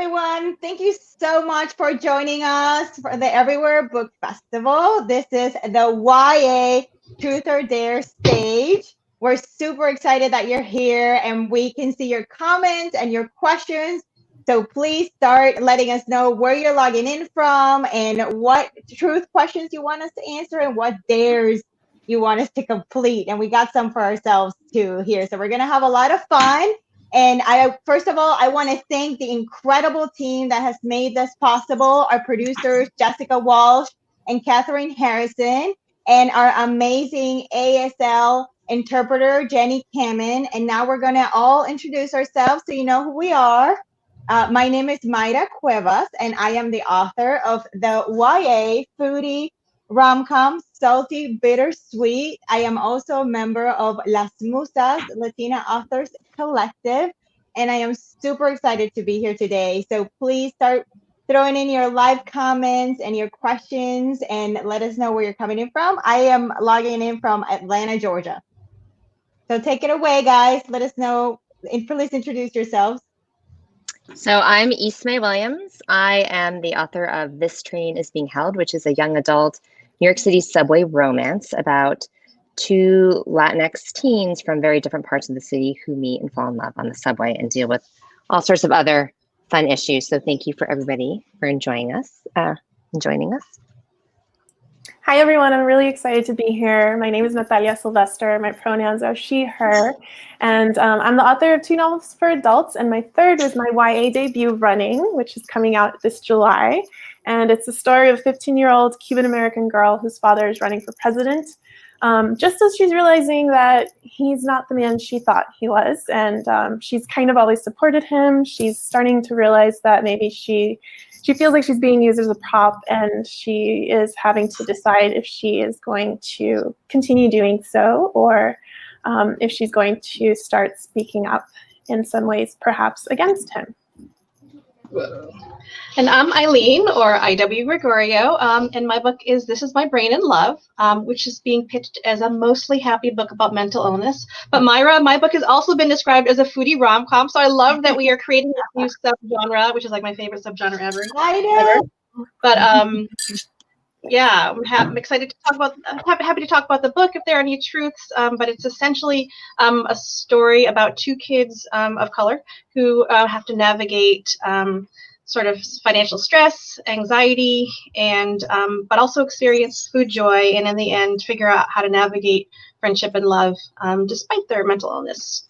everyone. Thank you so much for joining us for the Everywhere Book Festival. This is the YA Truth or Dare stage. We're super excited that you're here and we can see your comments and your questions. So please start letting us know where you're logging in from and what truth questions you want us to answer and what dares you want us to complete. And we got some for ourselves too here. So we're going to have a lot of fun. And first of all, I want to thank the incredible team that has made this possible. Our producers, Jessica Walsh and Catherine Harrison, and our amazing ASL interpreter, Jenny Kamen. And now we're going to all introduce ourselves so you know who we are. My name is Mayra Cuevas, and I am the author of the YA Foodie Rom-Com Salty Bittersweet. I am also a member of Las Musas Latina Authors Collective, and I am super excited to be here today. So please start throwing in your live comments and your questions and let us know where you're coming in from. I am logging in from Atlanta, Georgia. So take it away, guys. Let us know, and please introduce yourselves. So I'm Ismée Williams. I am the author of This Train is Being Held, which is a young adult New York City subway romance about two Latinx teens from very different parts of the city who meet and fall in love on the subway and deal with all sorts of other fun issues. So thank you for everybody for joining us. Hi, everyone. I'm really excited to be here. My name is Natalia Sylvester. My pronouns are she, her. And I'm the author of 2 novels for adults. And my third was my YA debut, Running, which is coming out this July. And it's the story of a 15-year-old Cuban-American girl whose father is running for president. Just as she's realizing that he's not the man she thought he was. And she's kind of always supported him. She's starting to realize that maybe she feels like she's being used as a prop, and she is having to decide if she is going to continue doing so or if she's going to start speaking up in some ways, perhaps against him. And I'm Eileen, or I.W. Gregorio, and my book is This Is My Brain in Love, which is being pitched as a mostly happy book about mental illness. But Mayra, my book has also been described as a foodie rom-com, so I love that we are creating this new subgenre, which is like my favorite subgenre ever. I know. But yeah, I'm excited to talk about. Happy to talk about the book if there are any truths. But it's essentially a story about 2 kids of color who have to navigate sort of financial stress, anxiety, and but also experience food joy, and in the end figure out how to navigate friendship and love despite their mental illness.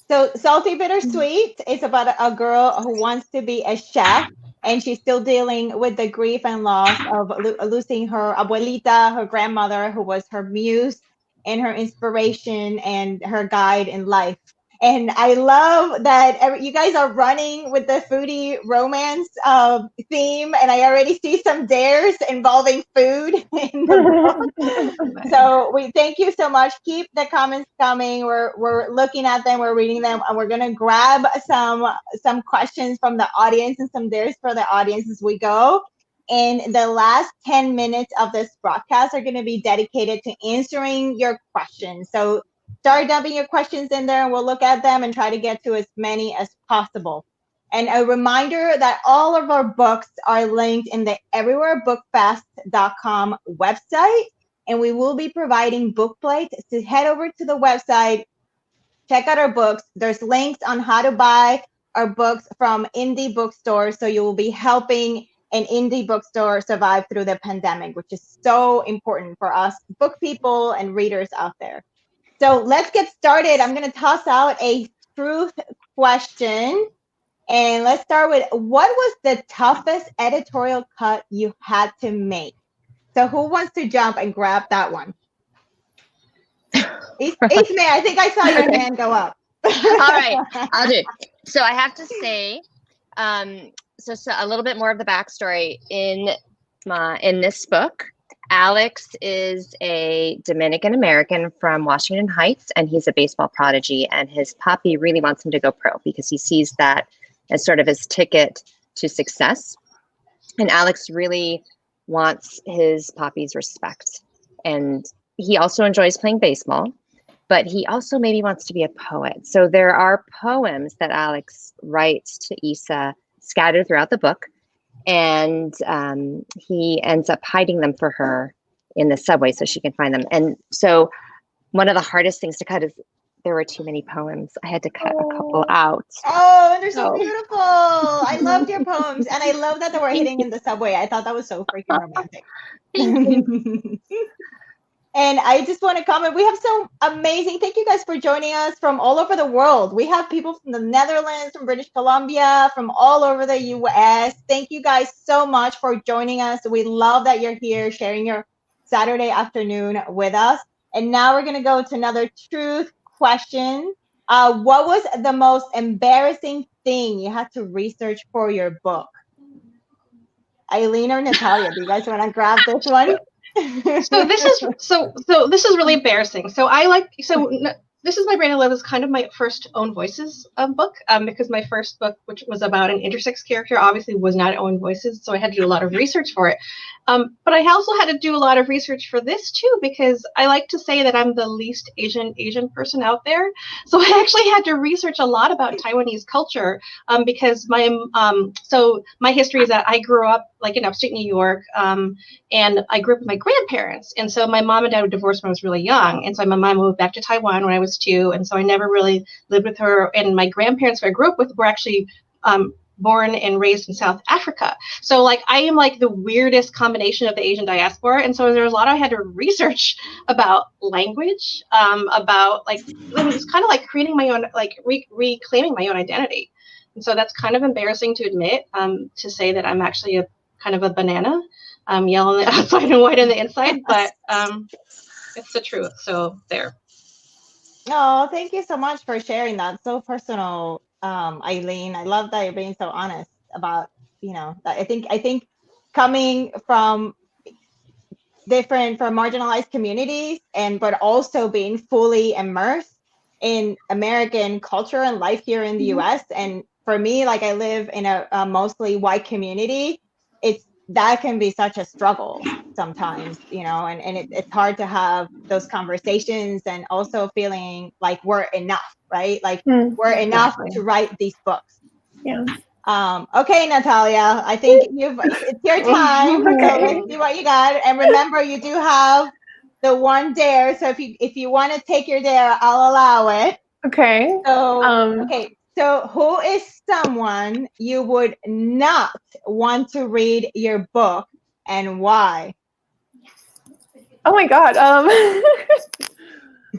So Salty Bittersweet is about a girl who wants to be a chef, and she's still dealing with the grief and loss of losing her abuelita, her grandmother, who was her muse and her inspiration and her guide in life. And I love that you guys are running with the foodie romance theme, and I already see some dares involving food in the book. So we thank you so much. Keep the comments coming. We're looking at them, we're reading them, and we're gonna grab some questions from the audience and some dares for the audience as we go. And the last 10 minutes of this broadcast are going to be dedicated to answering your questions. So start dumping your questions in there and we'll look at them and try to get to as many as possible. And a reminder that all of our books are linked in the everywherebookfest.com website, and we will be providing book plates. So head over to the website, check out our books. There's links on how to buy our books from indie bookstores, so you will be helping an indie bookstore survive through the pandemic, which is so important for us book people and readers out there. So let's get started. I'm going to toss out a truth question. And let's start with, what was the toughest editorial cut you had to make? So who wants to jump and grab that one? Ismée, I think I saw your hand go up. All right, I'll do it. So I have to say, so a little bit more of the backstory in this book. Alex is a Dominican American from Washington Heights, and he's a baseball prodigy, and his papi really wants him to go pro because he sees that as sort of his ticket to success. And Alex really wants his papi's respect. And he also enjoys playing baseball. but he also maybe wants to be a poet. So there are poems that Alex writes to Isa scattered throughout the book, and he ends up hiding them for her in the subway so she can find them. And so one of the hardest things to cut is there were too many poems. I had to cut a couple out. Oh, they're so beautiful. I loved your poems, and I love that they were hitting in the subway. I thought that was so freaking romantic. And I just want to comment, we have some amazing, thank you guys for joining us from all over the world. We have people from the Netherlands, from British Columbia, from all over the US. Thank you guys so much for joining us. We love that you're here sharing your Saturday afternoon with us. And now we're going to go to another truth question. What was the most embarrassing thing you had to research for your book? Eileen or Natalia, do you guys want to grab this one? So this is really embarrassing. This is My Brain I Love is kind of my first Own Voices book, because my first book, which was about an intersex character, obviously was not Own Voices, so I had to do a lot of research for it. But I also had to do a lot of research for this too, because I like to say that I'm the least Asian person out there. So I actually had to research a lot about Taiwanese culture, because my history is that I grew up like in upstate New York, and I grew up with my grandparents. And so my mom and dad were divorced when I was really young. And so my mom moved back to Taiwan when I was 2. And so I never really lived with her. And my grandparents who I grew up with were actually born and raised in South Africa. So like I am like the weirdest combination of the Asian diaspora. And so there was a lot I had to research about language, about like, it was kind of like creating my own, like reclaiming my own identity. And so that's kind of embarrassing to admit, to say that I'm actually a kind of a banana, yellow on the outside and white on the inside, but it's the truth. So there. Oh, thank you so much for sharing that. So personal, Eileen. I love that you're being so honest about, that. I think coming from marginalized communities, but also being fully immersed in American culture and life here in the US. And for me, like I live in a mostly white community, that can be such a struggle sometimes, and it's hard to have those conversations, and also feeling like we're enough, right? Like we're enough to write these books. Yeah. Okay, Natalia, I think it's your time. Okay. So let's see what you got. And remember, you do have the one dare. So if you want to take your dare, I'll allow it. Okay. So okay. So who is someone you would not want to read your book, and why? Oh my God.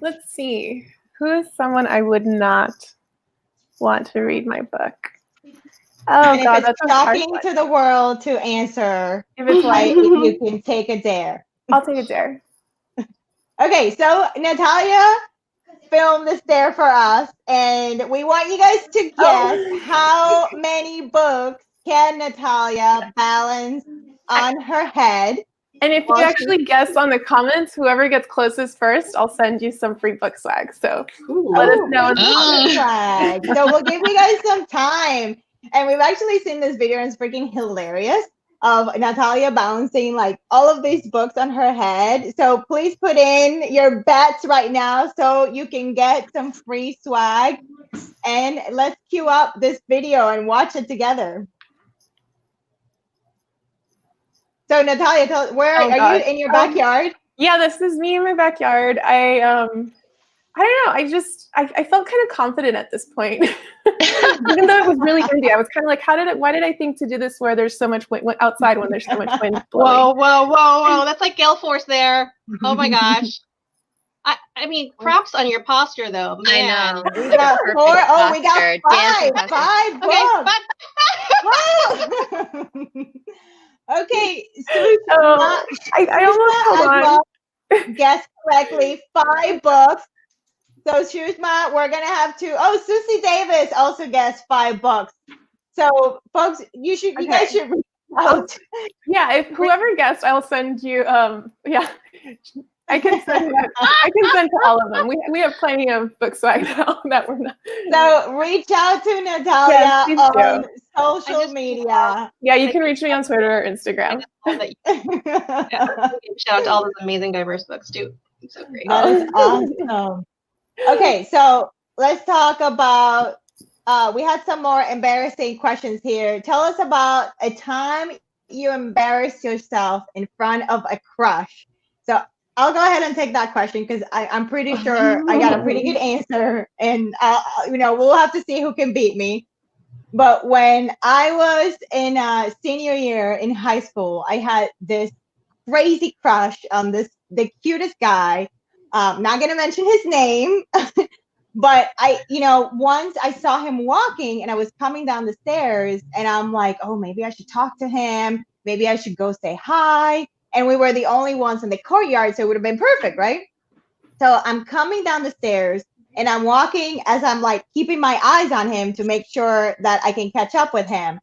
Let's see. Who is someone I would not want to read my book? Oh and God, if that's it's a hard shocking one. to the world to answer, If it's like, you can take a dare. I'll take a dare. Okay, so Natalia filmed this dare for us, and we want you guys to guess how many books can Natalia balance on her head. And if you actually guess on the comments, whoever gets closest first, I'll send you some free book swag. So let us know in the comments. Swag. So we'll give you guys some time. And we've actually seen this video, and it's freaking hilarious, of Natalia balancing like all of these books on her head. So please put in your bets right now so you can get some free swag. And let's queue up this video and watch it together. So Natalia, where are you in your backyard? Yeah, this is me in my backyard. I don't know. I felt kind of confident at this point, even though it was really windy. I was kind of like, why did I think to do this where there's so much wind outside when there's so much wind blowing? Whoa. That's like gale force there. Oh my gosh. I mean, props on your posture though. Man. I know. We got four. Oh, we got five. Okay, Whoa. Okay. So I almost hold on. Guess correctly. 5 books. So Shushma, we're gonna have to. Oh, Susie Davis also guessed 5 books. So folks, you guys should reach out. Yeah, if whoever guessed, I'll send you. I can send to all of them. We have plenty of book swag now that we're not. So reach out to Natalia on social media. Yeah, you can reach me on Twitter or Instagram. Shout out to all those amazing diverse books too. It's so great. That is awesome. Okay, so let's talk about. We had some more embarrassing questions here. Tell us about a time you embarrassed yourself in front of a crush. So I'll go ahead and take that question because I'm pretty sure I got a pretty good answer, and we'll have to see who can beat me. But when I was in senior year in high school, I had this crazy crush on the cutest guy. Not gonna mention his name, but once I saw him walking and I was coming down the stairs and I'm like, oh, maybe I should talk to him. Maybe I should go say hi. And we were the only ones in the courtyard, so it would have been perfect, right? So I'm coming down the stairs and I'm walking as I'm like keeping my eyes on him to make sure that I can catch up with him.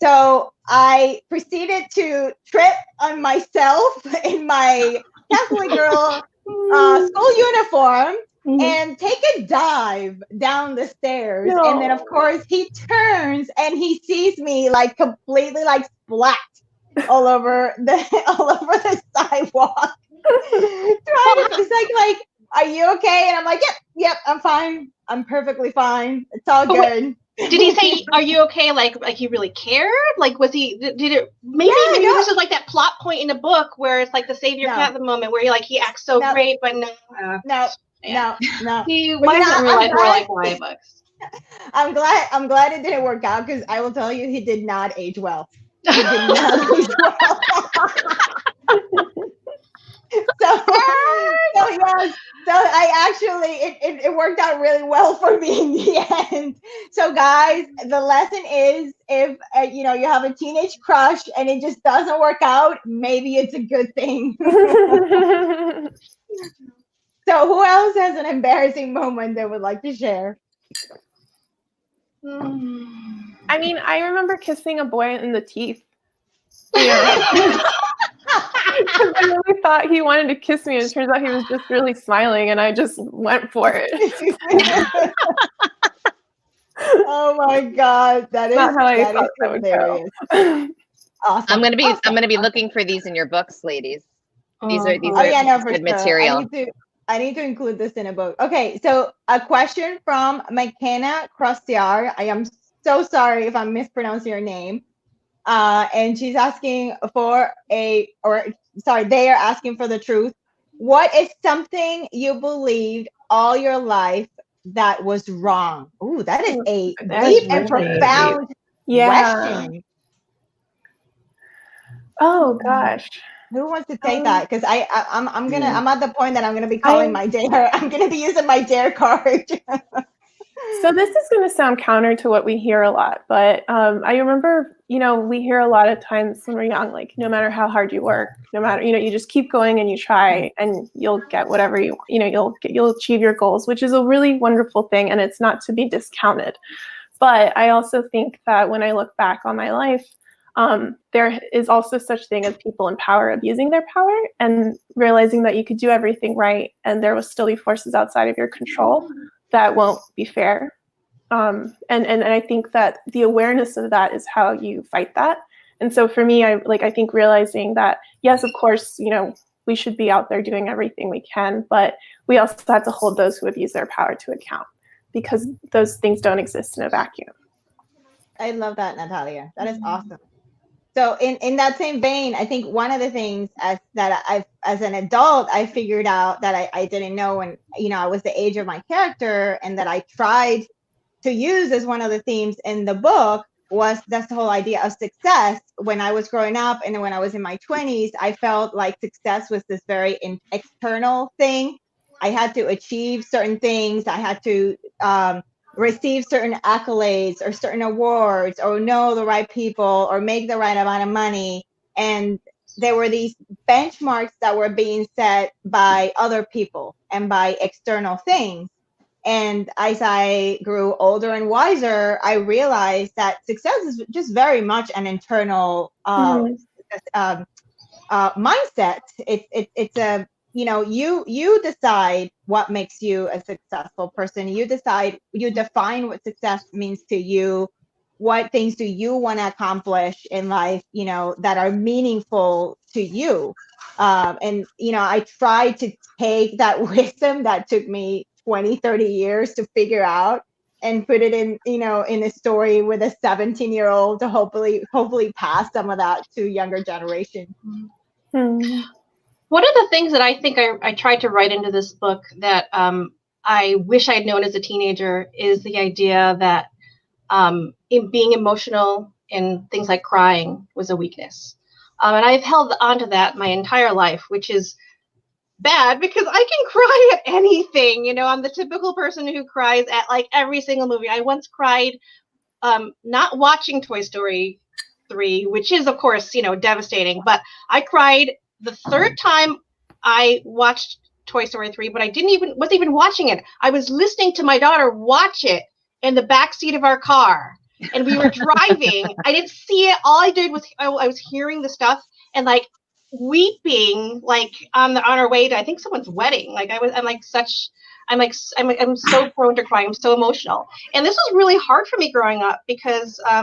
So I proceeded to trip on myself in my Catholic girl school uniform and take a dive down the stairs. No. And then, of course, he turns and he sees me like completely like splat all over the sidewalk. It's like, are you okay? And I'm like, yep, I'm fine. I'm perfectly fine. It's all good. Did he say, "Are you okay?" Like he really cared? Like, was he? Did it? Maybe this is like that plot point in the book where it's like the savior cat the moment where he acts so great, but no. He wasn't real life more like YA books. I'm glad it didn't work out because I will tell you he did not age well. He did not age well. So I actually it worked out really well for me in the end. So guys, the lesson is if you have a teenage crush and it just doesn't work out, maybe it's a good thing. So who else has an embarrassing moment they would like to share? I mean, I remember kissing a boy in the teeth. Yeah. I really thought he wanted to kiss me, and it turns out he was just really smiling, and I just went for it. Oh my God, that is not how I thought that would hilarious. go. Awesome. I'm gonna be looking for these in your books, ladies. These are good material. I need to include this in a book. Okay, so a question from McKenna Crostiar. I am so sorry if I'm mispronouncing your name. And she's asking they are asking for the truth. What is something you believed all your life that was wrong? Ooh, that is a deep and profound question. Oh gosh. Who wants to take that? Because I'm at the point that I'm gonna be calling my dare. I'm gonna be using my dare card. So this is going to sound counter to what we hear a lot, but I remember, we hear a lot of times when we're young, like no matter how hard you work, no matter, you just keep going and you try and you'll get whatever you'll achieve your goals, which is a really wonderful thing. And it's not to be discounted. But I also think that when I look back on my life, there is also such thing as people in power abusing their power and realizing that you could do everything right and there will still be forces outside of your control that won't be fair. And I think that the awareness of that is how you fight that. And so for me, I think realizing that, yes, of course, we should be out there doing everything we can, but we also have to hold those who abuse their power to account because those things don't exist in a vacuum. I love that, Natalia. That is awesome. So in that same vein, I think one of the things as an adult, I figured out that I didn't know when, I was the age of my character and that I tried to use as one of the themes in the book was that's the whole idea of success. When I was growing up and when I was in my 20s, I felt like success was this very external thing. I had to achieve certain things. I had to receive certain accolades or certain awards or know the right people or make the right amount of money. And there were these benchmarks that were being set by other people and by external things. And as I grew older and wiser, I realized that success is just very much an internal mindset. It's a you decide what makes you a successful person. You define what success means to you. What things do you want to accomplish in life, that are meaningful to you? And I tried to take that wisdom that took me 20, 30 years to figure out and put it in, in a story with a 17-year-old to hopefully pass some of that to younger generation. Hmm. One of the things that I think I tried to write into this book that I wish I had known as a teenager is the idea that in being emotional and things like crying was a weakness. And I've held on to that my entire life, which is bad because I can cry at anything. I'm the typical person who cries at like every single movie. I once cried not watching Toy Story 3, which is of course, devastating, but I cried the third time I watched Toy Story 3, but I wasn't even watching it. I was listening to my daughter watch it in the back seat of our car, and we were driving. I didn't see it. All I did was I was hearing the stuff and like weeping, like on our way to I think someone's wedding. Like I'm so prone to crying. I'm so emotional, and this was really hard for me growing up because I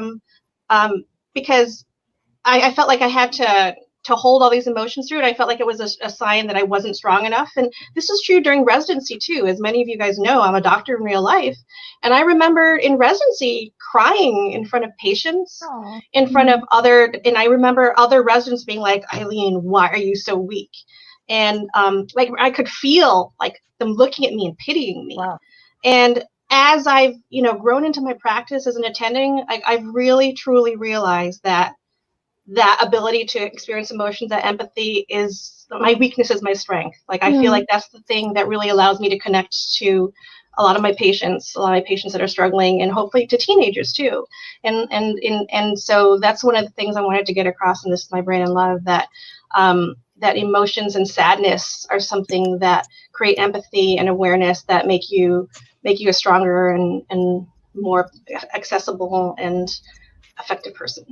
felt like I had to hold all these emotions through it. I felt like it was a sign that I wasn't strong enough. And this was true during residency too. As many of you guys know, I'm a doctor in real life. And I remember in residency crying in front of patients, in front of and I remember other residents being like, Eileen, why are you so weak? And like I could feel like them looking at me and pitying me. Wow. And as I've, grown into my practice as an attending, I've really, truly realized that ability to experience emotions, that empathy is my weakness is my strength. Like I feel like that's the thing that really allows me to connect to a lot of my patients that are struggling, and hopefully to teenagers too. And so that's one of the things I wanted to get across in this My Brain and Love, that that emotions and sadness are something that create empathy and awareness that make you a stronger and more accessible and effective person.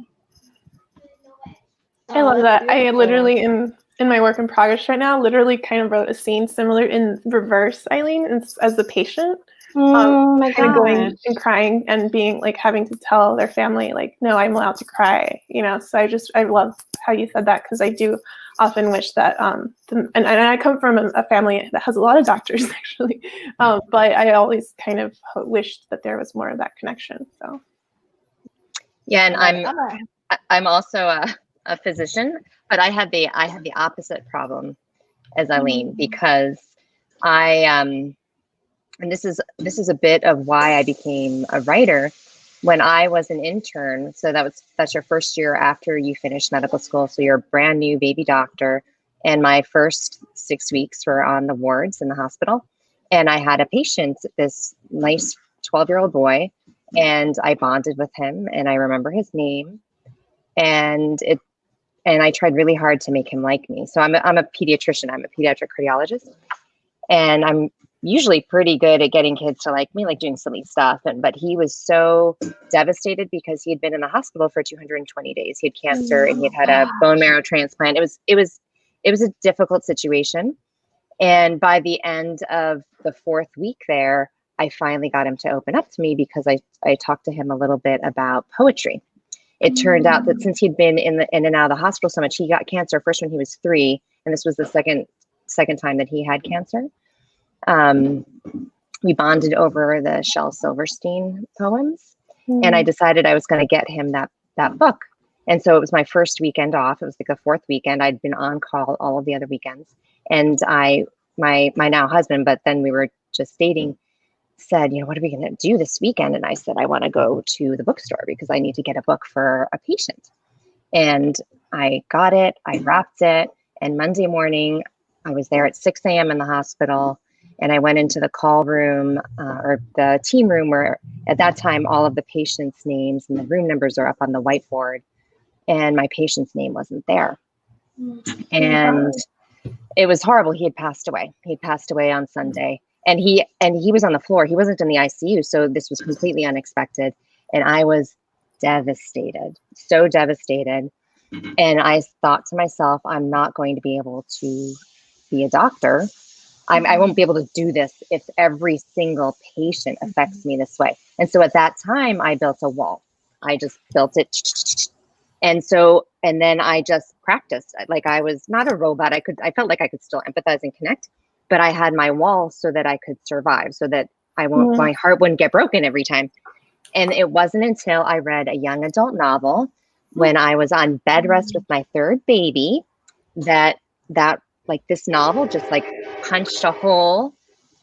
I love that. I literally, in my work in progress right now, literally kind of wrote a scene similar in reverse, Eileen, as the patient. My kind of God. going and crying and being like having to tell their family, like, no, I'm allowed to cry, So I love how you said that, because I do often wish that, and I come from a family that has a lot of doctors actually, but I always kind of wished that there was more of that connection. So. Yeah, and I'm also a physician, but I had the opposite problem as Eileen, because and this is a bit of why I became a writer. When I was an intern, so that's your first year after you finish medical school, so you're a brand new baby doctor, and my first 6 weeks were on the wards in the hospital, and I had a patient, this nice 12-year-old boy, and I bonded with him, and I remember his name, and I tried really hard to make him like me. So I'm a pediatrician. I'm a pediatric cardiologist, and I'm usually pretty good at getting kids to like me, like doing silly stuff. But he was so devastated because he had been in the hospital for 220 days. He had cancer and he had a bone marrow transplant. It was a difficult situation. And by the end of the 4th week there, I finally got him to open up to me, because I talked to him a little bit about poetry. It turned out that since he'd been in and out of the hospital so much, he got cancer first when he was 3, and this was the second time that he had cancer. We bonded over the Shel Silverstein poems, and I decided I was going to get him that book. And so it was my first weekend off. It was like the 4th weekend. I'd been on call all of the other weekends, and my now husband, but then we were just dating, said, what are we going to do this weekend? And I said, I want to go to the bookstore because I need to get a book for a patient. And I got it, I wrapped it. And Monday morning, I was there at 6 a.m. in the hospital. And I went into the call room or the team room, where at that time, all of the patients' names and the room numbers are up on the whiteboard. And my patient's name wasn't there. And it was horrible. He had passed away. He had passed away on Sunday. And he was on the floor. He wasn't in the ICU. So this was completely unexpected. And I was devastated, so devastated. And I thought to myself, I'm not going to be able to be a doctor. I won't be able to do this if every single patient affects me this way. And so at that time, I built a wall. I just built it. And then I just practiced. Like I was not a robot. I felt like I could still empathize and connect. but I had my wall so that I could survive, so that my heart wouldn't get broken every time. And it wasn't until I read a young adult novel when I was on bed rest with my third baby that like this novel just like punched a hole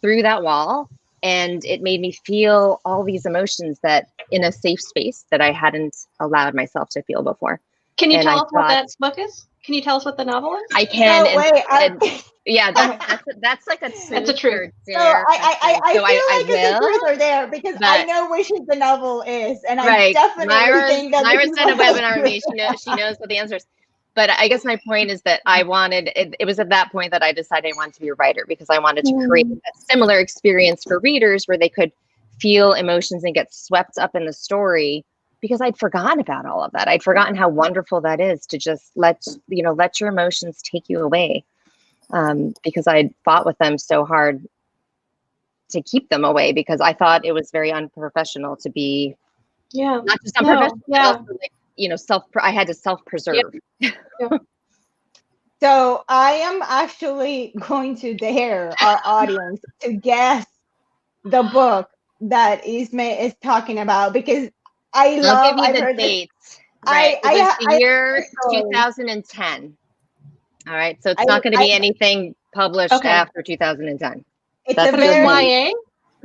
through that wall, and it made me feel all these emotions that in a safe space that I hadn't allowed myself to feel before. Can you tell us what that book is? Can you tell us what the novel is? I can. No, yeah, that's like a that's a truth. So I feel like it's a truth or dare, because I know which the novel is, and I definitely think that Myra's done a webinar with me. She knows what the answer is. But I guess my point is that I wanted, it was at that point that I decided I wanted to be a writer, because I wanted to create a similar experience for readers where they could feel emotions and get swept up in the story, because I'd forgotten about all of that. I'd forgotten how wonderful that is to just let your emotions take you away. Because I'd fought with them so hard to keep them away, because I thought it was very unprofessional to be, not just unprofessional, but also like, I had to self-preserve. Yeah. So I am actually going to dare our audience to guess the book that Ismée is talking about, because I'll give you the dates. Right. It was the year 2010. All right. So it's not going to be anything published after 2010. It's a very YA?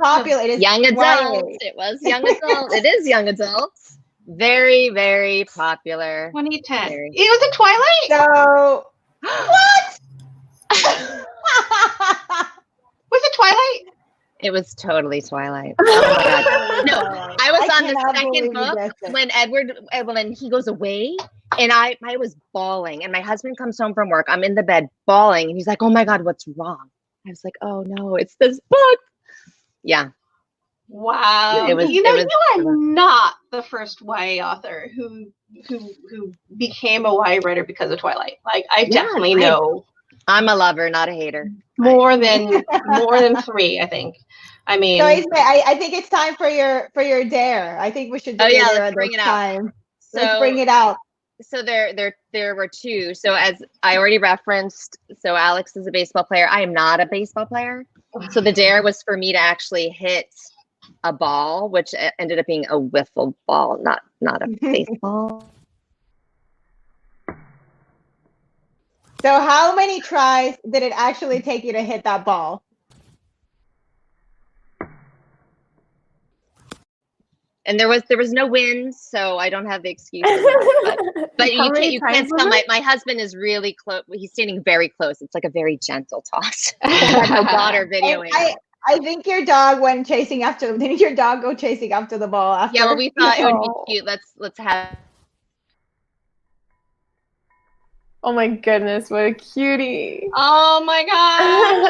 popular. It is young adult. It was young adult. It is young adult. Very, very popular. 2010. It was a Twilight? So, what? Was it Twilight? It was totally Twilight. Oh my God. No, I was on the second book when he goes away, and I was bawling, and my husband comes home from work. I'm in the bed bawling, and he's like, "Oh my God, what's wrong?" I was like, "Oh no, it's this book." Yeah. Wow. You are not the first YA author who became a YA writer because of Twilight. Like, I definitely know. I'm a lover, not a hater. More than 3, I think. I mean, so I think it's time for your dare. I think we should do let's bring it out. Let's bring it out. So there were 2. So as I already referenced, so Alex is a baseball player. I am not a baseball player. So the dare was for me to actually hit a ball, which ended up being a wiffle ball, not a baseball. So how many tries did it actually take you to hit that ball? And there was no wind, so I don't have the excuse. But you can't tell. My husband is really close. He's standing very close. It's like a very gentle toss. I have no daughter videoing. I think your dog went chasing after. Didn't your dog go chasing after the ball? After? Yeah, well, we thought it would be cute. Let's have. Oh my goodness, what a cutie! Oh my God,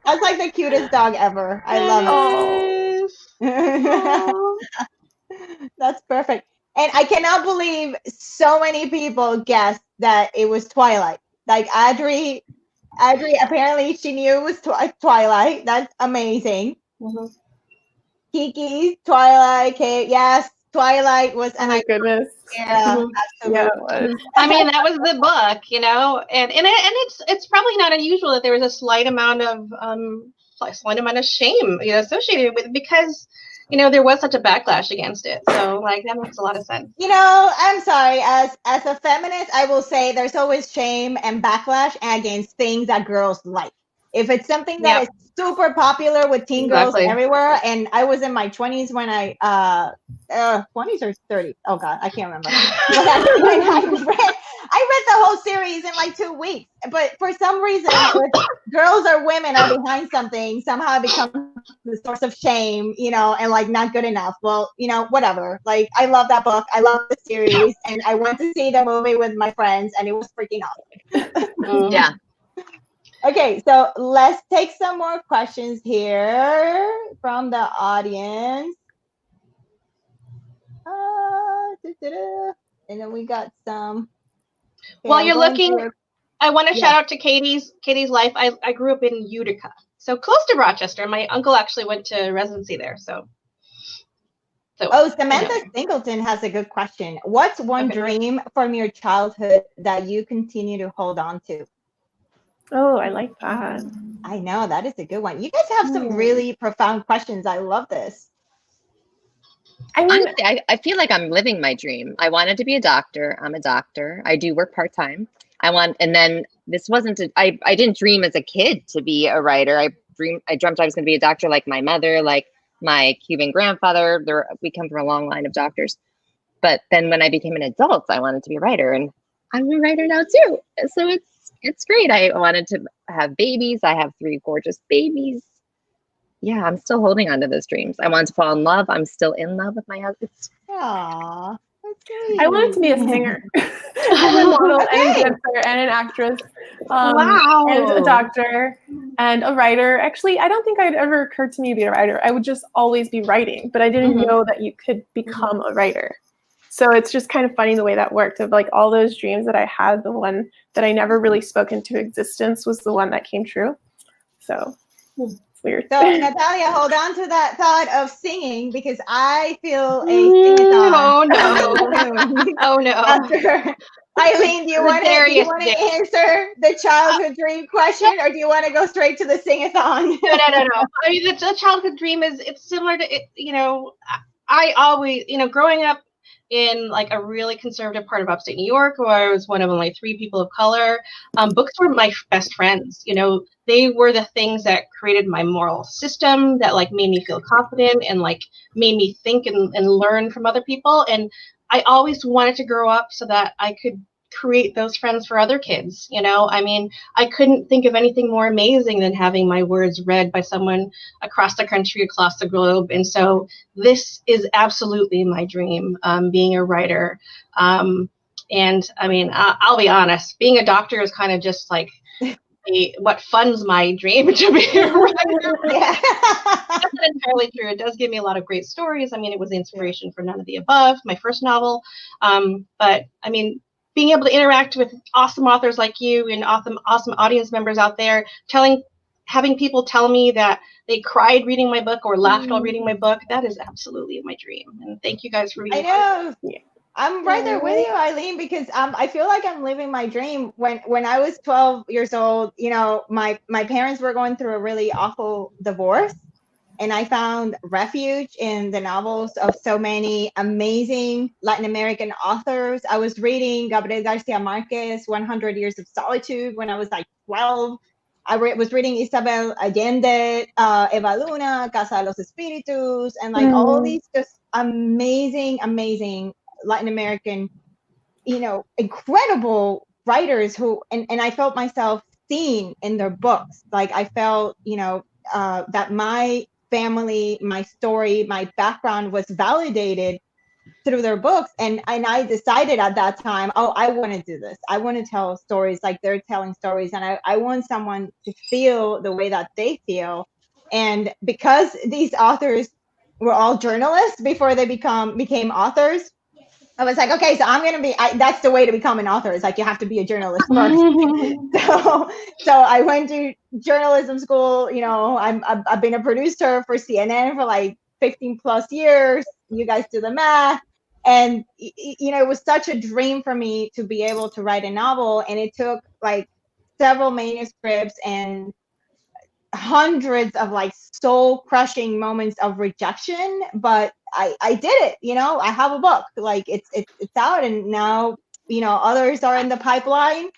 that's like the cutest dog ever. I love it. That's perfect. And I cannot believe so many people guessed that it was Twilight. Like Adri, apparently she knew it was Twilight. That's amazing. Mm-hmm. Kiki, Twilight, Kate, yes, Twilight was. Oh my goodness. Yeah, absolutely. Yeah, it was. I mean, that was the book, and it's probably not unusual that there was a slight amount of shame, associated with it, because there was such a backlash against it. So like that makes a lot of sense. I'm sorry, as a feminist, I will say there's always shame and backlash against things that girls like. If it's something that is super popular with teen girls everywhere, and I was in my 20s when 20s or 30s, oh God, I can't remember. I read the whole series in like 2 weeks, but for some reason, if girls or women are behind something, somehow it becomes the source of shame, and like not good enough. Well, whatever. Like, I love that book. I love the series, and I went to see the movie with my friends, and it was freaking awesome. Yeah. Okay, so let's take some more questions here from the audience. And then we got some. Okay, while you're looking, I want to shout out to Katie's life. I grew up in Utica, so close to Rochester. My uncle actually went to residency there. So Samantha Singleton has a good question. What's one dream from your childhood that you continue to hold on to? Oh, I like that. I know, that is a good one. You guys have some really profound questions. I love this. I mean, Honestly, I feel like I'm living my dream. I wanted to be a doctor. I'm a doctor. I do work part-time. And then this wasn't, I didn't dream as a kid to be a writer. I dreamt I was going to be a doctor like my mother, like my Cuban grandfather. We come from a long line of doctors. But then when I became an adult, I wanted to be a writer, and I'm a writer now too. So it's great. I wanted to have babies. I have 3 gorgeous babies. Yeah, I'm still holding on to those dreams. I wanted to fall in love. I'm still in love with my husband. Aww, that's sweet. I wanted to be a singer, and a model, and a dancer, and an actress, Wow. and a doctor, and a writer. Actually, I don't think it ever occurred to me to be a writer. I would just always be writing, but I didn't know that you could become a writer. So it's just kind of funny the way that worked. Of like all those dreams that I had, the one that I never really spoke into existence was the one that came true. So it's weird. So Natalia, hold on to that thought of singing, because I feel a sing-a-thon. Oh no! Oh no! After Eileen, do you want to answer the childhood dream question, or do you want to go straight to the sing-a-thon? No. I mean, the childhood dream it's similar to it. You know, I always, growing up in like a really conservative part of upstate New York, where I was one of only 3 people of color, books were my best friends. They were the things that created my moral system, that like made me feel confident and like made me think and learn from other people. And I always wanted to grow up so that I could create those friends for other kids. I mean, I couldn't think of anything more amazing than having my words read by someone across the country, across the globe. And so this is absolutely my dream, being a writer. And I mean, I'll be honest, being a doctor is kind of just like what funds my dream to be a writer. Yeah. That's not entirely true. It does give me a lot of great stories. I mean, it was the inspiration for None of the Above, my first novel. But I mean, being able to interact with awesome authors like you and awesome audience members out there, having people tell me that they cried reading my book or laughed while reading my book, that is absolutely my dream. And thank you guys for reading. I know. I'm right there with you, Eileen, because I feel like I'm living my dream. When I was 12 years old, my parents were going through a really awful divorce. And I found refuge in the novels of so many amazing Latin American authors. I was reading Gabriel Garcia Marquez, 100 Years of Solitude, when I was like 12. I was reading Isabel Allende, Eva Luna, Casa de los Espíritus, and like all these just amazing Latin American, incredible writers who, and I felt myself seen in their books. Like I felt, that my family, my story, my background was validated through their books. And I decided at that time, I want to do this. I want to tell stories like they're telling stories. And I want someone to feel the way that they feel. And because these authors were all journalists before they became authors, I was like, okay, so I'm going to be, that's the way to become an author. It's like, you have to be a journalist first. So I went to journalism school. I've been a producer for CNN for like 15 plus years. You guys do the math. And, it was such a dream for me to be able to write a novel. And it took like several manuscripts and hundreds of like soul crushing moments of rejection, but I did it. I have a book, like it's out, and now others are in the pipeline,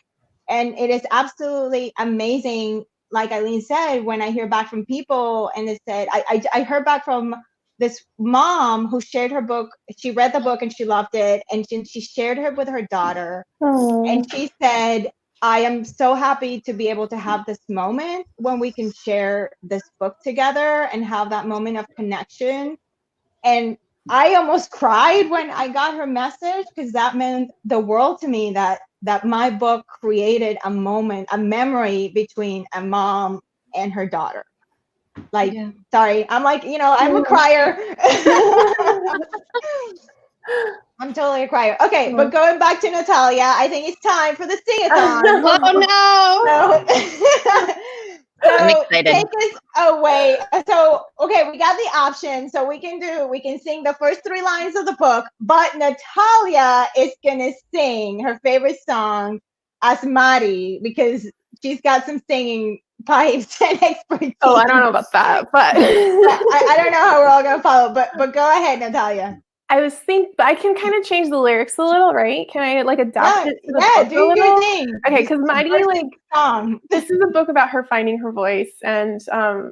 and it is absolutely amazing. Like Eileen said, when I hear back from people, and it said I heard back from this mom who shared her book. She read the book and she loved it, and she shared it with her daughter. And she said, I am so happy to be able to have this moment when we can share this book together and have that moment of connection. And I almost cried when I got her message, because that meant the world to me, that my book created a moment, a memory between a mom and her daughter. Like, sorry, I'm like, I'm a crier. I'm totally a crier. Okay, but going back to Natalia, I think it's time for the sing-a-thon. Oh no! I'm excited. Take us away. So, okay, we got the option. So we can sing the first 3 lines of the book, but Natalia is gonna sing her favorite song, Asmari, because she's got some singing pipes and expertise. Oh, I don't know about that, but I don't know how we're all gonna follow, but go ahead, Natalia. I was thinking, but I can kind of change the lyrics a little, right? Can I like adapt it to the book do a little? your thing. Okay, because Maddie, like, song. this is a book about her finding her voice, and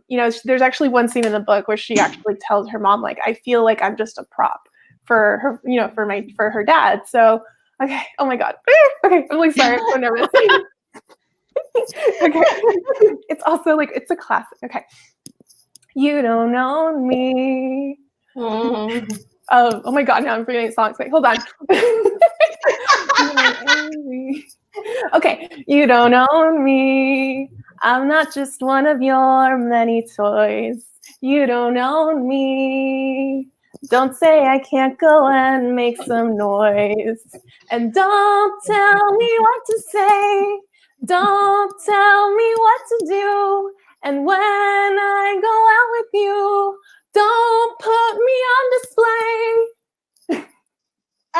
you know, there's actually one scene in the book where she actually tells her mom, like, I feel like I'm just a prop for her, you know, for her dad. So, okay, oh my god, okay, I'm like, sorry, I'm so nervous. Okay, it's also like, it's a classic. Okay, you don't know me. Oh my god, now I'm forgetting songs. Wait, hold on. Okay, you don't own me. I'm not just one of your many toys. You don't own me. Don't say I can't go and make some noise. And don't tell me what to say. Don't tell me what to do. And when I go out with you, don't put me on display.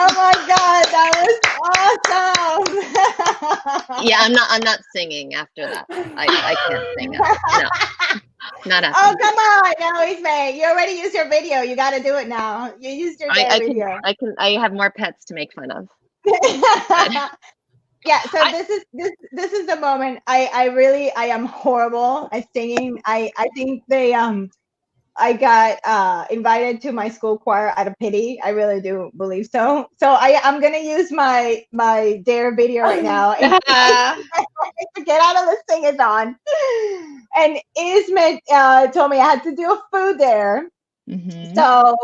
Oh my god, that was awesome. Yeah, I'm not singing after that. I can't sing. No, not after. Oh, come on, now, Ismée. You already used your video. You got to do it now. You used your video. I have more pets to make fun of. Yeah, so this is the moment. I am horrible at singing. I think I got invited to my school choir out of pity. I really do believe so. So I'm gonna use my Dare video right now and to get out of the sing-a-thon. And Ismée told me I had to do a food dare. Mm-hmm. So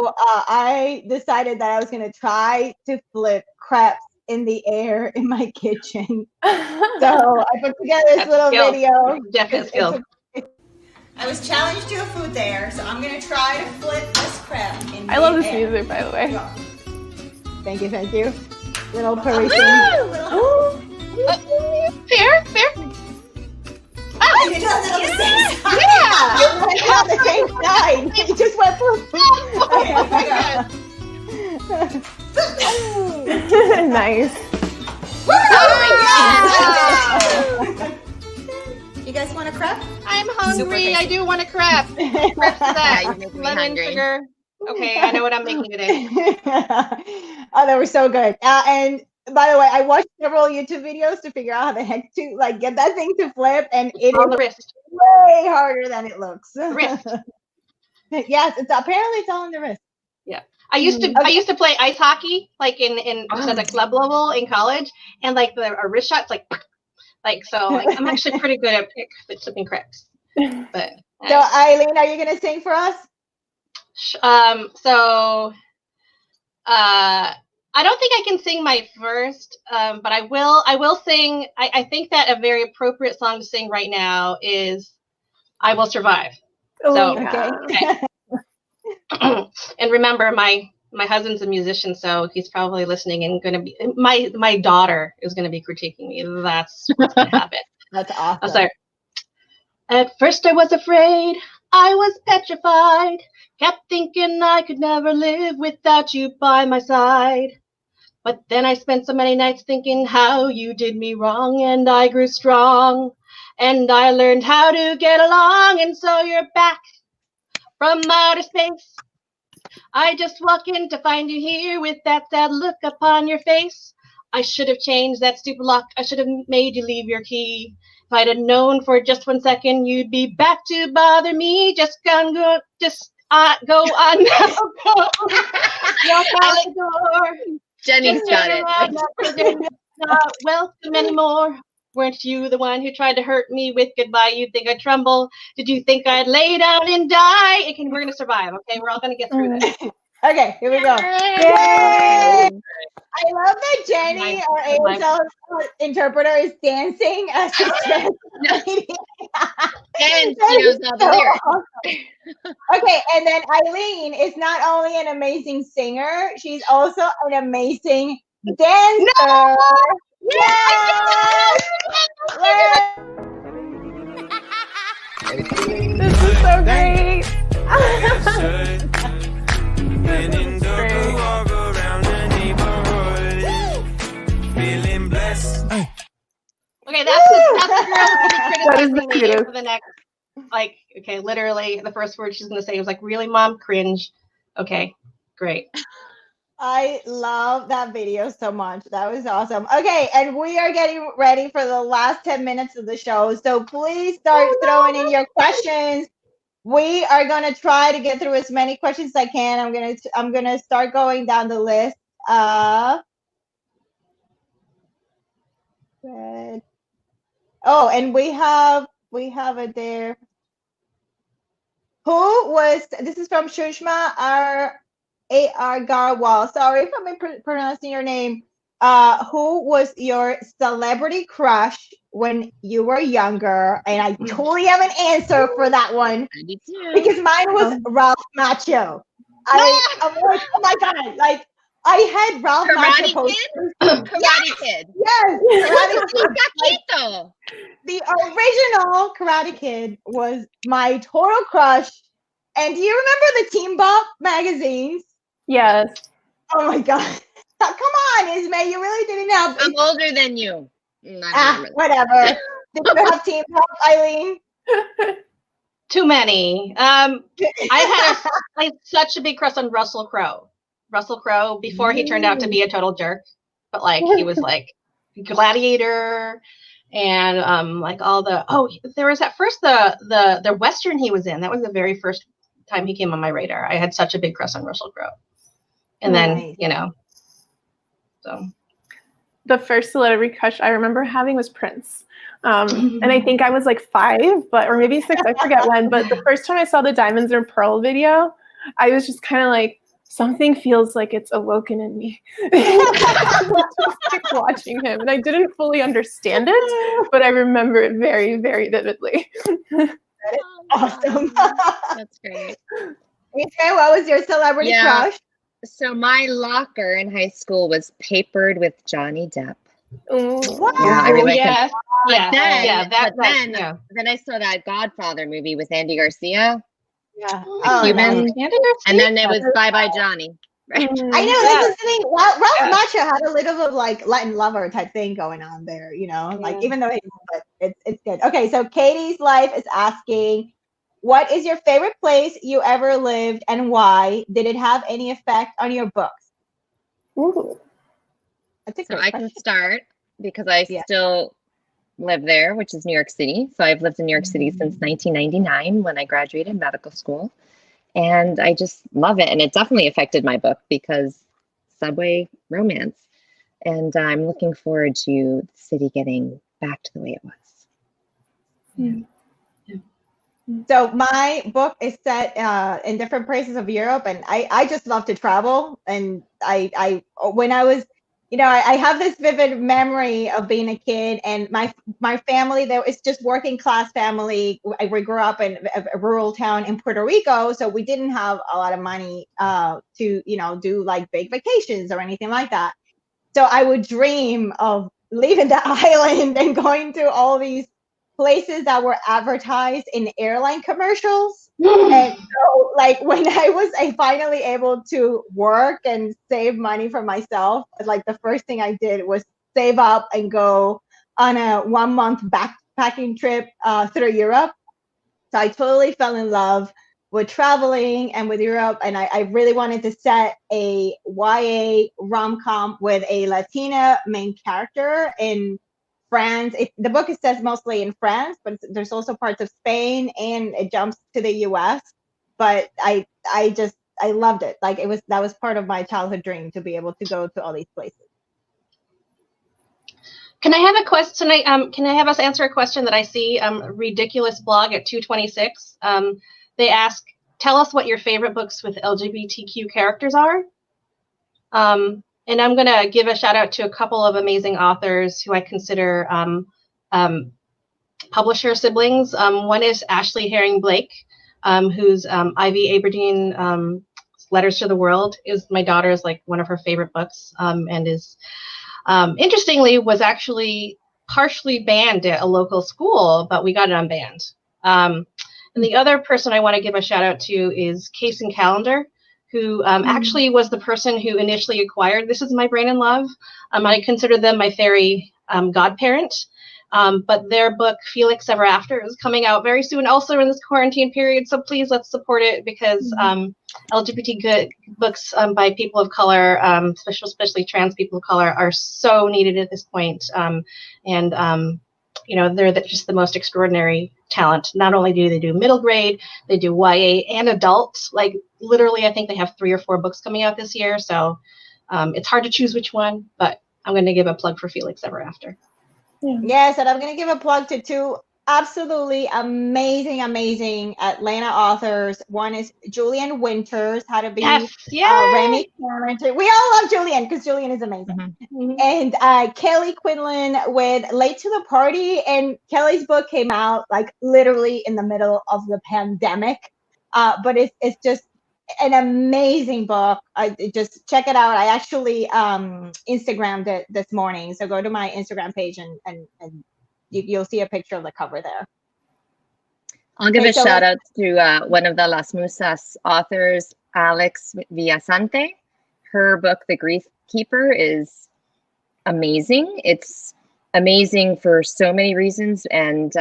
I decided that I was gonna try to flip crepes in the air in my kitchen. So I put together this little video. Definite skill. I was challenged to a food dare, so I'm gonna try to flip this crepe in the air. I love this music, by the way. Thank you. Little Parisian. Fair. Oh, you did a little the same side. Yeah. You went on the same side. You just went for Nice. You guys want a crepe? I'm hungry. I do want a crepe. Crepe Yeah, you're making me lemon hungry. sugar. Okay, I know what I'm making today. Oh, they were so good. And by the way, I watched several YouTube videos to figure out how the heck to get that thing to flip, and it On the is wrist. way harder than it looks. Wrist. Yes, it's all on the wrist. Yeah. I used to play ice hockey like in at the club level in college, and like a wrist shot's like I'm actually pretty good at flipping crepes. But so Eileen, are you gonna sing for us? I don't think I can sing my first, but I will sing. I think that a very appropriate song to sing right now is "I Will Survive." So okay. And remember, my husband's a musician, so he's probably listening and going to be. My daughter is going to be critiquing me. That's what's going to happen. That's awesome. I'm sorry. At first I was afraid, I was petrified, kept thinking I could never live without you by my side. But then I spent so many nights thinking how you did me wrong, and I grew strong, and I learned how to get along, and so you're back from outer space. I just walk in to find you here with that sad look upon your face. I should have changed that stupid lock. I should have made you leave your key. If I'd have known for just 1 second you'd be back to bother me, go on now. Go. Walk out the door. Jenny's got it. Not welcome anymore. Weren't you the one who tried to hurt me with goodbye? You'd think I'd tremble. Did you think I'd lay down and die? We're gonna survive, okay? We're all gonna get through this. Okay, here we go. Yay! I love that Jenny, our ASL interpreter, is dancing as she's translating. And she knows all the lyrics. Awesome. Okay, and then Eileen is not only an amazing singer, she's also an amazing dancer. No! Yes! This is so great. Okay, that's the girl with the was the texting me cutest. for the next, like, okay, literally the first word she's gonna say was like, "Really, Mom? Cringe." Okay, great. I love that video so much. That was awesome. Okay, and we are getting ready for the last 10 minutes of the show. So please start throwing in your questions. We are gonna try to get through as many questions as I can. I'm gonna start going down the list. Good. Oh, and we have it there. This is from Shushma R.A.R. Garwal. Sorry if I'm pronouncing your name. Who was your celebrity crush when you were younger? And I totally have an answer for that one. Because mine was Ralph Macchio. I'm like, oh my God. Like, I had Ralph Macchio posters. Karate Kid. Yes, Karate Kid. Chiquito. The original Karate Kid was my total crush. And do you remember the Teen Bop magazines? Yes. Oh my God. Come on, Ismée. You really didn't have. I'm older than you. Whatever. Did you have Teen Bop, Eileen? Too many. I had such a big crush on Russell Crowe. Russell Crowe before he turned out to be a total jerk, but like he was like Gladiator and like all the there was at first the Western he was in. That was the very first time he came on my radar. I had such a big crush on Russell Crowe, and then so the first celebrity crush I remember having was Prince. And I think I was like 5, or maybe 6, I forget when, but the first time I saw the Diamonds Are Pearl video, I was just kind of like, something feels like it's awoken in me. Just like watching him. And I didn't fully understand it, but I remember it very, very vividly. Awesome. That's great. Okay, what was your celebrity crush? So my locker in high school was papered with Johnny Depp. What? Yeah, then I saw that Godfather movie with Andy Garcia. Yeah. Human. And then it was Bye Bye Johnny. Right? I know, that's the thing. Ralph Macchio had a little of like Latin lover type thing going on there, like even though it's good. Okay, so Katie's Life is asking, what is your favorite place you ever lived and why? Did it have any effect on your books? Ooh. So I can start because I still live there, which is New York City. So I've lived in New York City since 1999 when I graduated medical school. And I just love it. And it definitely affected my book because subway romance. And I'm looking forward to the city getting back to the way it was. So my book is set in different places of Europe, and I just love to travel. And when I was, I have this vivid memory of being a kid, and my family there is just working class family. We grew up in a rural town in Puerto Rico, so we didn't have a lot of money to do like big vacations or anything like that. So I would dream of leaving the island and going to all these places that were advertised in airline commercials. And so like when I was finally able to work and save money for myself, like the first thing I did was save up and go on a 1-month backpacking trip through Europe. So I totally fell in love with traveling and with Europe, and I really wanted to set a YA rom-com with a Latina main character in France. The book is set mostly in France, but there's also parts of Spain, and it jumps to the US. But I loved it. Like that was part of my childhood dream to be able to go to all these places. Can I have a question? Can I have us answer a question that I see? Ridiculous blog at 226. They ask, tell us what your favorite books with LGBTQ characters are. And I'm going to give a shout out to a couple of amazing authors who I consider publisher siblings. One is Ashley Herring Blake, who's Ivy Aberdeen, Letters to the World is my daughter's like one of her favorite books, and is interestingly was actually partially banned at a local school, but we got it unbanned. And the other person I want to give a shout out to is Case and Calendar, who actually was the person who initially acquired This Is My Brain in Love. I consider them my fairy godparent. But their book, Felix Ever After, is coming out very soon, also in this quarantine period. So please, let's support it, because LGBT good books by people of color, especially trans people of color, are so needed at this point. You know, they're just the most extraordinary talent. Not only do they do middle grade, they do YA and adults. Like literally, I think they have 3 or 4 books coming out this year. So it's hard to choose which one, but I'm going to give a plug for Felix Ever After. Yeah. Yes, and I'm going to give a plug to 2 absolutely amazing Atlanta authors. One is Julian Winters, How to Be Remy Cameron. We all love Julian because Julian is amazing. And Kelly Quinlan with Late to the Party. And Kelly's book came out like literally in the middle of the pandemic. But it's just an amazing book. Just check it out. I actually Instagrammed it this morning. So go to my Instagram page and you'll see a picture of the cover there. I'll give a shout out to one of the Las Musas authors, Alex Villasante. Her book, The Grief Keeper, is amazing. It's amazing for so many reasons. And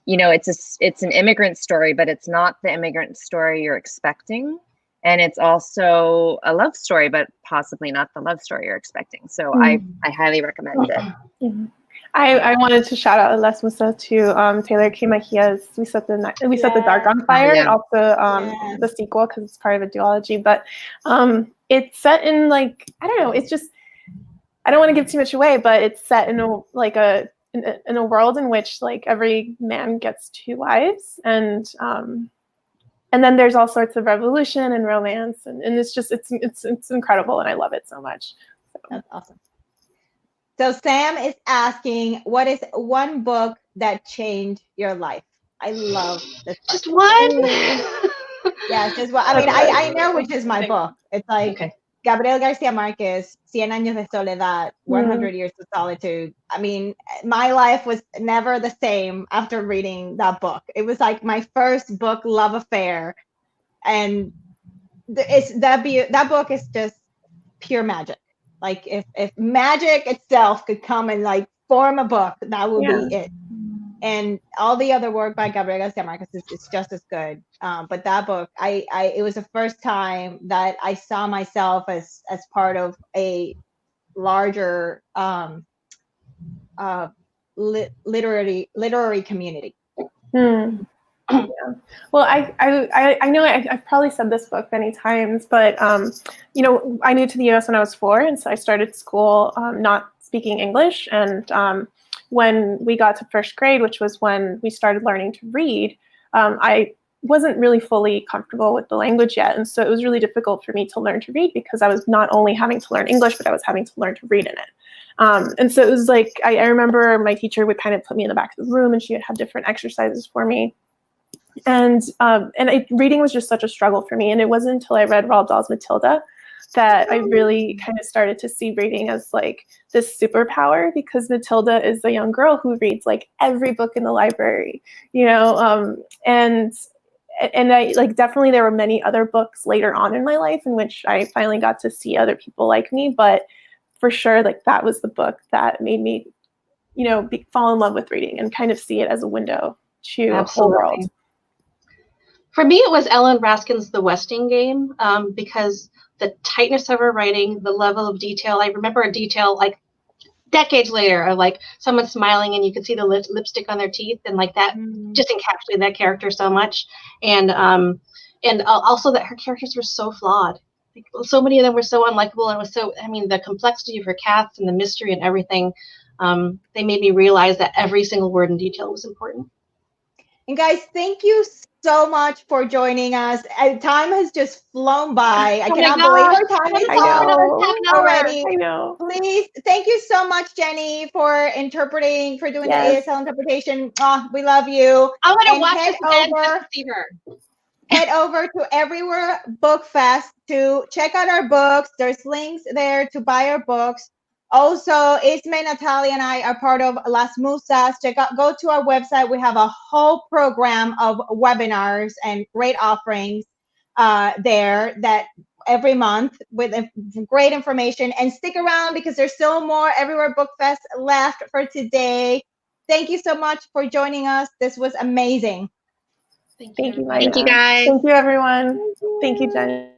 you know, it's an immigrant story, but it's not the immigrant story you're expecting. And it's also a love story, but possibly not the love story you're expecting. So I highly recommend it. I wanted to shout out Les Musa to Taylor K. Mejia's We Set the Dark on Fire, and also the sequel, because it's part of a duology. But it's set in, like, I don't know, it's just, I don't want to give too much away, but it's set in a world in which like every man gets 2 wives, and then there's all sorts of revolution and romance, and it's just it's incredible, and I love it so much. So. That's awesome. So Sam is asking, what is one book that changed your life? I love this book. Just one? Yeah, just one. I mean, I know which is my book. It's like Gabriel Garcia Marquez, 100 Años de Soledad, 100 Years of Solitude. I mean, my life was never the same after reading that book. It was like my first book love affair. And that book is just pure magic. Like if magic itself could come and like form a book, that would be it. And all the other work by Gabriel Garcia Marquez is just as good. But that book, it was the first time that I saw myself as part of a larger literary community. Yeah. Well, I know I've probably said this book many times, but you know, I moved to the U.S. when I was 4, and so I started school not speaking English. And when we got to 1st grade, which was when we started learning to read, I wasn't really fully comfortable with the language yet, and so it was really difficult for me to learn to read because I was not only having to learn English, but I was having to learn to read in it. And so it was like I remember my teacher would kind of put me in the back of the room, and she would have different exercises for me. And reading was just such a struggle for me. And it wasn't until I read Roald Dahl's Matilda that I really kind of started to see reading as like this superpower, because Matilda is a young girl who reads like every book in the library, you know, and I like, definitely there were many other books later on in my life in which I finally got to see other people like me. But for sure, like that was the book that made me, you know, fall in love with reading and kind of see it as a window to a whole world. For me, it was Ellen Raskin's The Westing Game, because the tightness of her writing, the level of detail. I remember a detail like decades later of like someone smiling and you could see the lipstick on their teeth, and like that just encapsulated that character so much. And also that her characters were so flawed. Like, so many of them were so unlikable, and it was so, I mean, the complexity of her cast and the mystery and everything, they made me realize that every single word and detail was important. And guys, thank you so much for joining us. Time has just flown by. I cannot believe our time is up already. I know. Please, thank you so much, Jenny, for interpreting, for doing the ASL interpretation. Oh, we love you. I want to watch this again just to see her. Head over to Everywhere Book Fest to check out our books. There's links there to buy our books. Also, Ismée, Natalia, and I are part of Las Musas. Go to our website. We have a whole program of webinars and great offerings there that every month with great information. And stick around because there's still more Everywhere Book Fest left for today. Thank you so much for joining us. This was amazing. Thank you, Thank you, Mayra. guys. Thank you, everyone. Thank you, Jenny.